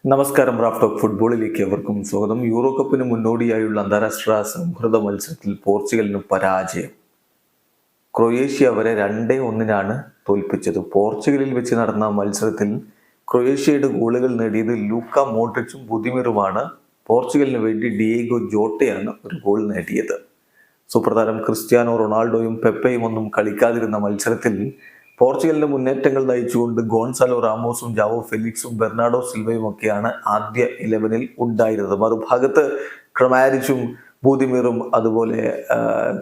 നമസ്കാരം. Raf talk ഫുട്ബോളിലേക്ക് അവർക്കും സ്വാഗതം. യൂറോ കപ്പിന് മുന്നോടിയായുള്ള അന്താരാഷ്ട്ര സൗഹൃദ മത്സരത്തിൽ പോർച്ചുഗലിന് പരാജയം. ക്രൊയേഷ്യ അവരെ 2-1 തോൽപ്പിച്ചത്. പോർച്ചുഗലിൽ വെച്ച് നടന്ന മത്സരത്തിൽ ക്രൊയേഷ്യയുടെ ഗോളുകൾ നേടിയത് ലൂക്ക മോഡ്രിച്ചും ബുദിമിറുമാണ്. പോർച്ചുഗലിന് വേണ്ടി ഡിയേഗോ ജോട്ടയാണ് ഒരു ഗോൾ നേടിയത്. സൂപ്രതാരം ക്രിസ്ത്യാനോ റൊണാൾഡോയും പെപ്പയും ഒന്നും കളിക്കാതിരുന്ന മത്സരത്തിൽ പോർച്ചുഗലിന്റെ മുന്നേറ്റങ്ങൾ നയിച്ചുകൊണ്ട് ഗോൺസാലോ റാമോസും ജാവോ ഫെലിക്സും ബെർണാഡോ സിൽവയും ഒക്കെയാണ് ആദ്യ 11-ൽ ഉണ്ടായിരുന്നത്. മറുഭാഗത്ത് ക്രമാരിച്ചും ബൂദിമിറും അതുപോലെ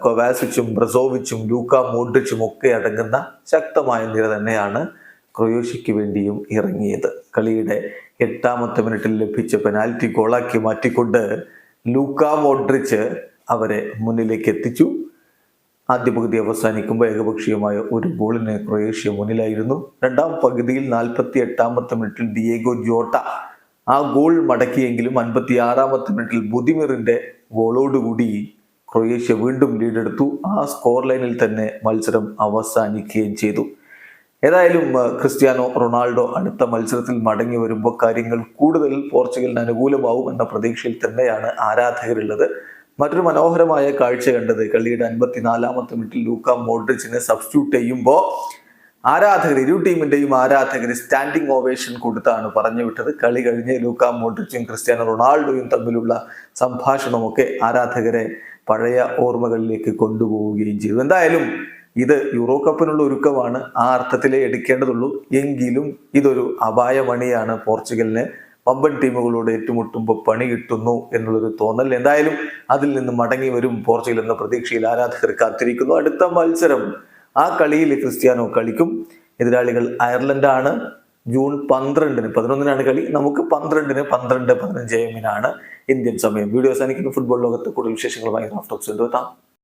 കൊവാസിച്ചും ബ്രസോവിച്ചും ലൂക്ക മോഡ്രിച്ചും ഒക്കെ അടങ്ങുന്ന ശക്തമായ നിര തന്നെയാണ് ക്രൊയേഷ്യയ്ക്ക് വേണ്ടിയും ഇറങ്ങിയത്. കളിയുടെ 8ാമത്തെ മിനിറ്റിൽ ലഭിച്ച പെനാൽറ്റി ഗോളാക്കി മാറ്റിക്കൊണ്ട് ലൂക്ക മോഡ്രിച്ച് അവരെ മുന്നിലേക്ക് എത്തിച്ചു. ആദ്യ പകുതി അവസാനിക്കുമ്പോൾ ഏകപക്ഷീയമായ ഒരു ഗോളിന് ക്രൊയേഷ്യ മുന്നിലായിരുന്നു. രണ്ടാം പകുതിയിൽ 48ാമത്തെ മിനിറ്റിൽ ഡിയേഗോ ജോട്ട ആ ഗോൾ മടക്കിയെങ്കിലും 56ാമത്തെ മിനിറ്റിൽ ബുദിമിറിന്റെ ഗോളോടുകൂടി ക്രൊയേഷ്യ വീണ്ടും ലീഡെടുത്തു. ആ സ്കോർ ലൈനിൽ തന്നെ മത്സരം അവസാനിക്കുകയും ചെയ്തു. ഏതായാലും ക്രിസ്ത്യാനോ റൊണാൾഡോ അടുത്ത മത്സരത്തിൽ മടങ്ങി വരുമ്പോൾ കാര്യങ്ങൾ കൂടുതൽ പോർച്ചുഗലിന് അനുകൂലമാവും എന്ന പ്രതീക്ഷയിൽ തന്നെയാണ് ആരാധകരുള്ളത്. മറ്റൊരു മനോഹരമായ കാഴ്ച കണ്ടത് കളിയുടെ 54ാമത്തെ മിനിറ്റിൽ ലൂക്ക മോഡ്രിച്ചിനെ സബ്സ്റ്റിറ്റ്യൂട്ട് ചെയ്യുമ്പോൾ ഇരു ടീമിന്റെയും ആരാധകർ സ്റ്റാൻഡിംഗ് ഓവേഷൻ കൊടുത്താണ് പറഞ്ഞു വിട്ടത്. കളി കഴിഞ്ഞ് ലൂക്ക മോഡ്രിച്ചും ക്രിസ്ത്യാനോ റൊണാൾഡോയും തമ്മിലുള്ള സംഭാഷണമൊക്കെ ആരാധകരെ പഴയ ഓർമ്മകളിലേക്ക് കൊണ്ടുപോവുകയും ചെയ്തു. എന്തായാലും ഇത് യൂറോ കപ്പിനുള്ള ഒരുക്കമാണ്, ആ അർത്ഥത്തിലേ എടുക്കേണ്ടതുള്ളൂ. എങ്കിലും ഇതൊരു അപായമണിയാണ്. പോർച്ചുഗലിന് പമ്പൻ ടീമുകളോട് ഏറ്റുമുട്ടുമ്പോൾ പണി കിട്ടുന്നു എന്നുള്ളൊരു തോന്നൽ. എന്തായാലും അതിൽ നിന്ന് മടങ്ങി വരും പോർച്ചുഗൽ എന്ന പ്രതീക്ഷയിൽ ആരാധകർ കാത്തിരിക്കുന്നു. അടുത്ത മത്സരം, ആ കളിയിൽ ക്രിസ്ത്യാനോ കളിക്കും. എതിരാളികൾ അയർലൻഡാണ്. ജൂൺ 11-ന് കളി. നമുക്ക് 12-ന് 12:15 AM ഇന്ത്യൻ സമയം. വീഡിയോ അവസാനിക്കുന്ന ഫുട്ബോൾ ലോകത്ത് കൂടുതൽ വിശേഷങ്ങളുമായി റാഫ് ടോക്സ് എത്താം.